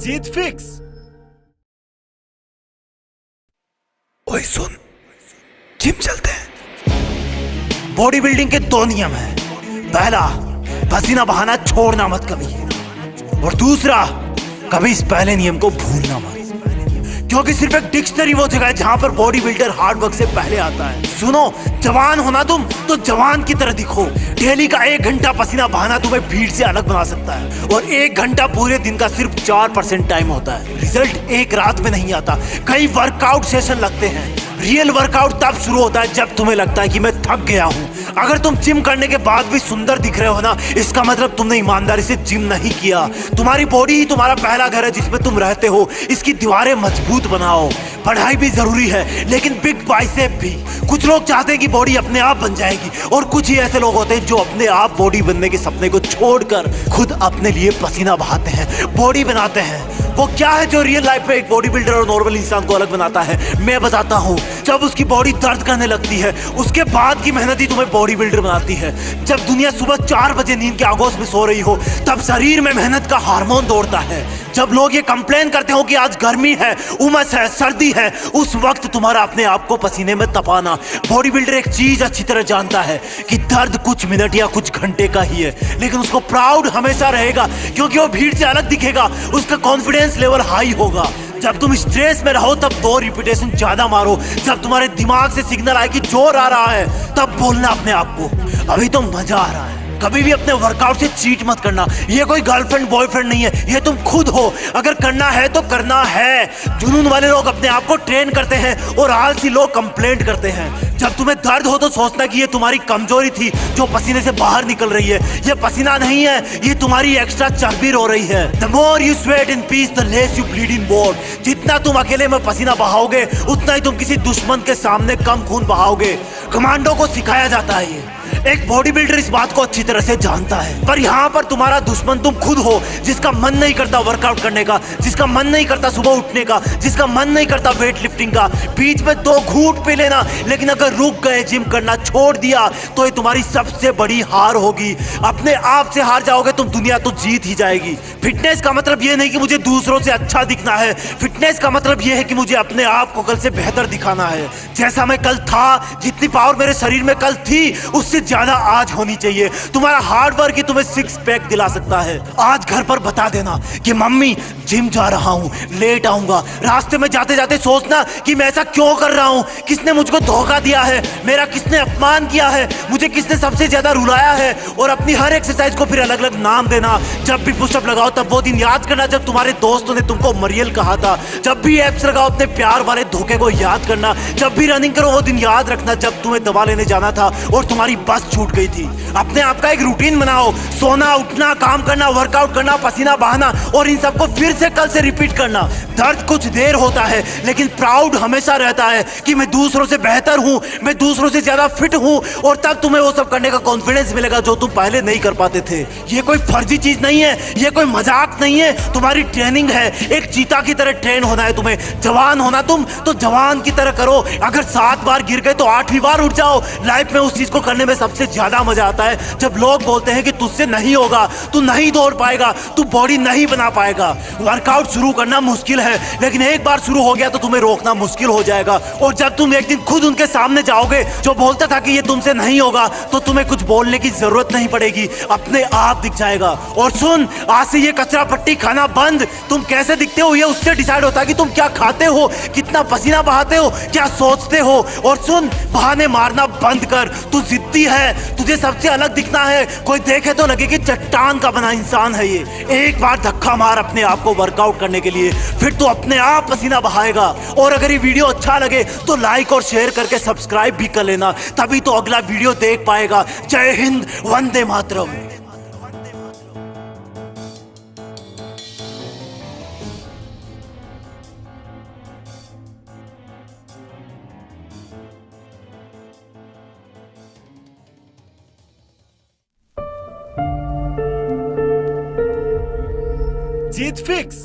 जीत fix. ओए सुन, gym चलते हैं। बॉडी बिल्डिंग के दो नियम हैं। पहला, पसीना बहाना छोड़ना मत कभी, और दूसरा, कभी इस पहले नियम को भूलना मत, क्योंकि सिर्फ एक डिक्शनरी वो जगह है जहां पर बॉडी बिल्डर हार्ड वर्क से पहले आता है। सुनो, जवान होना तुम तो जवान की तरह दिखो। डेली का 1 घंटा पसीना बहाना तुम्हें भीड़ से अलग बना सकता है, और 1 घंटा पूरे दिन का सिर्फ 4% टाइम होता है। रिजल्ट एक रात में नहीं आता, कई वर्कआउट सेशन लगते हैं। रियल वर्कआउट तब शुरू होता है जब तुम्हें लगता है कि मैं थक गया हूं। अगर तुम जिम करने के बाद भी सुंदर दिख रहे हो ना, इसका मतलब तुमने ईमानदारी से जिम नहीं किया। तुम्हारी बॉडी ही तुम्हारा पहला घर है जिसमें तुम रहते हो। इसकी दीवारें मजबूत बनाओ। पढ़ाई भी जरूरी है, लेकिन बिग बाइसेप भी। कुछ लोग चाहते हैं कि बॉडी अपने आप बन जाएगी, और कुछ ही ऐसे लोग होते हैं जो अपने आप बॉडी बनने के सपने को छोड़कर खुद अपने लिए पसीना बहाते हैं, बॉडी बनाते हैं। वो क्या है जो रियल लाइफ में एक बॉडी बिल्डर और नॉर्मल इंसान को अलग बनाता है? मैं बताता हूँ। जब उसकी बॉडी दर्द करने लगती है, उसके बाद की मेहनत ही तुम्हें बॉडी बिल्डर बनाती है। जब दुनिया सुबह 4 बजे नींद के आगोश में सो रही हो, तब शरीर में मेहनत का हार्मोन दौड़ता है। जब लोग ये कंप्लेन करते हो कि आज गर्मी है, उमस है, सर्दी है, उस वक्त तुम्हारा अपने आप को पसीने में तपाना। बॉडी बिल्डर एक चीज अच्छी तरह जानता है कि दर्द कुछ मिनट या कुछ घंटे का ही है, लेकिन उसको प्राउड हमेशा रहेगा, क्योंकि वो भीड़ से अलग दिखेगा। उसका कॉन्फिडेंस लेवल हाई होगा। जब तुम स्ट्रेस में रहो तब 2 रिपीटेशन ज्यादा मारो। जब तुम्हारे दिमाग से सिग्नल आए कि जोर आ रहा है, तब बोलना अपने आप को, अभी तो मजा आ रहा है। कभी भी अपने वर्कआउट से चीट मत करना। ये कोई गर्लफ्रेंड बॉयफ्रेंड नहीं है, ये तुम खुद हो। अगर करना है तो करना है। जुनून वाले लोग अपने आप को ट्रेन करते हैं, और आलसी लोग कंप्लेंट करते हैं। जब तुम्हें दर्द हो तो सोचना कि ये तुम्हारी कमजोरी थी जो पसीने से बाहर निकल रही है। ये पसीना नहीं है, ये तुम्हारी एक्स्ट्रा चर्बी रो रही है। The more you sweat in peace, the less you bleed in war। जितना तुम अकेले में पसीना बहाओगे, उतना ही तुम किसी दुश्मन के सामने कम खून बहाओगे। कमांडो को सिखाया जाता है ये। एक बॉडी बिल्डर इस बात को अच्छी तरह से जानता है, पर यहाँ पर तुम्हारा दुश्मन तुम खुद हो, जिसका मन नहीं करता वर्कआउट करने का, जिसका मन नहीं करता सुबह उठने का, जिसका मन नहीं करता वेट लिफ्टिंग का। बीच में 2 घूंट पी लेना, लेकिन अगर रुक गए, जिम करना छोड़ दिया, तो ये तुम्हारी सबसे बड़ी हार होगी। अपने आप से हार जाओगे तुम, दुनिया तो जीत ही जाएगी। फिटनेस का मतलब ये नहीं कि मुझे दूसरों से अच्छा दिखना है। फिटनेस का मतलब ये है कि मुझे अपने आप को कल से बेहतर दिखाना है। जैसा मैं कल था, जितनी पावर मेरे शरीर में कल थी, उससे ज्यादा आज होनी चाहिए। तुम्हारा हार्ड वर्क ही तुम्हें 6 पैक दिला सकता है। आज घर पर बता देना कि मम्मी जिम जा रहा हूँ, लेट आऊंगा। रास्ते में जाते जाते सोचना कि मैं ऐसा क्यों कर रहा हूँ, किसने मुझको धोखा दिया है, मेरा किसने अपमान किया है, मुझे किसने सबसे ज्यादा रुलाया है। और अपनी हर एक्सरसाइज को फिर अलग अलग नाम देना। जब भी पुशअप लगाओ तब वो दिन याद करना जब तुम्हारे दोस्तों ने तुमको मरियल कहा था। जब भी एप्स लगाओ अपने प्यार वाले धोखे को याद करना। जब भी रनिंग करो वो दिन याद रखना जब तुम्हें दवा लेने जाना था और तुम्हारी बस छूट गई थी। अपने आप का एक रूटीन बनाओ। सोना, उठना, काम करना, वर्कआउट करना, पसीना बहाना, और इन सबको फिर से कल से रिपीट करना। दर्द कुछ देर होता है, लेकिन प्राउड हमेशा रहता है कि मैं दूसरों से बेहतर हूं, मैं दूसरों से ज्यादा फिट हूं। और तब तुम्हें वो सब करने का कॉन्फिडेंस मिलेगा जो तुम पहले नहीं कर पाते थे। ये कोई फर्जी चीज नहीं है, ये कोई मजाक नहीं है, तुम्हारी ट्रेनिंग है। एक चीता की तरह ट्रेन होना है तुम्हें। जवान होना तुम तो जवान की तरह करो। अगर 7 बार गिर गए तो 8वीं बार उठ जाओ। लाइफ में उस चीज को करने में सबसे ज्यादा मजा आता है जब लोग बोलते हैं कि तुझसे नहीं होगा, तू नहीं दौड़ पाएगा, तू बॉडी नहीं बना पाएगा। वर्कआउट शुरू करना मुश्किल है, लेकिन एक बार शुरू हो गया तो तुम्हें रोकना मुश्किल हो जाएगा। और जब तुम एक दिन खुद उनके सामने जाओगे जो बोलता था कि ये तुमसे नहीं होगा, तो तुम्हें कुछ बोलने की जरूरत नहीं पड़ेगी, अपने आप दिख जाएगा। और सुन, आज से ये कचरा पट्टी खाना बंद। तुम कैसे दिखते हो ये उससे डिसाइड होता है कि तुम क्या खाते हो, कितना पसीना बहाते हो, क्या सोचते हो। और सुन, बहाने मारना बंद कर। तू जिद्दी है, तुझे सबसे अलग दिखना है। कोई देखे तो लगे कि चट्टान का बना इंसान है ये। एक बार धक्का मार अपने आप को वर्कआउट करने के लिए, फिर तू अपने आप पसीना बहाएगा। और अगर ये वीडियो अच्छा लगे तो लाइक और शेयर करके सब्सक्राइब भी कर लेना, तभी तो अगला वीडियो देख पाएगा। जय हिंद, वंदे मातरम। जीत फिक्स।